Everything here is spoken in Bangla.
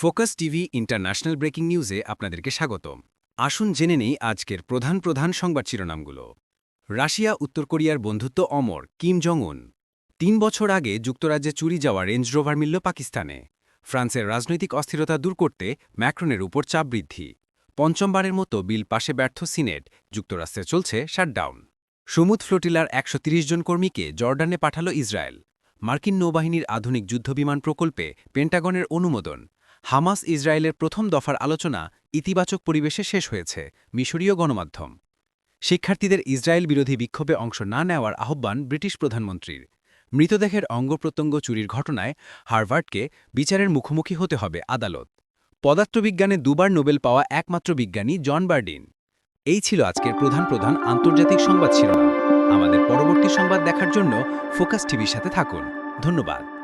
ফোকাস টিভি ইন্টারন্যাশনাল ব্রেকিং নিউজে আপনাদেরকে স্বাগতম। আসুন জেনে নেই আজকের প্রধান সংবাদ শিরোনামগুলো। রাশিয়া উত্তর কোরিয়ার বন্ধুত্ব অমর, কিম জং উন। ৩ বছর আগে যুক্তরাজ্যে চুরি যাওয়া রেঞ্জ রোভার মিলল পাকিস্তানে। ফ্রান্সের রাজনৈতিক অস্থিরতা দূর করতে ম্যাক্রনের উপর চাপ বৃদ্ধি। পঞ্চমবারের মতো বিল পাশে ব্যর্থ সিনেট, যুক্তরাষ্ট্রে চলছে শাটডাউন। সমুদ ফ্লোটিলার ১৩০ জন কর্মীকে জর্ডানে পাঠাল ইসরায়েল। মার্কিন নৌবাহিনীর আধুনিক যুদ্ধবিমান প্রকল্পে পেন্টাগনের অনুমোদন। হামাস ইসরায়েলের প্রথম দফার আলোচনা ইতিবাচক পরিবেশে শেষ হয়েছে, মিশরীয় গণমাধ্যম। শিক্ষার্থীদের ইসরায়েল বিরোধী বিক্ষোভে অংশ না নেওয়ার আহ্বান ব্রিটিশ প্রধানমন্ত্রীর। মৃতদেহের অঙ্গপ্রত্যঙ্গ চুরির ঘটনায় হার্ভার্ডকে বিচারের মুখোমুখি হতে হবে আদালত। পদার্থবিজ্ঞানে দুবার নোবেল পাওয়া একমাত্র বিজ্ঞানী জন বার্ডিন। এই ছিল আজকের প্রধান আন্তর্জাতিক সংবাদ শিরোনাম। আমাদের পরবর্তী সংবাদ দেখার জন্য ফোকাস টিভির সাথে থাকুন। ধন্যবাদ।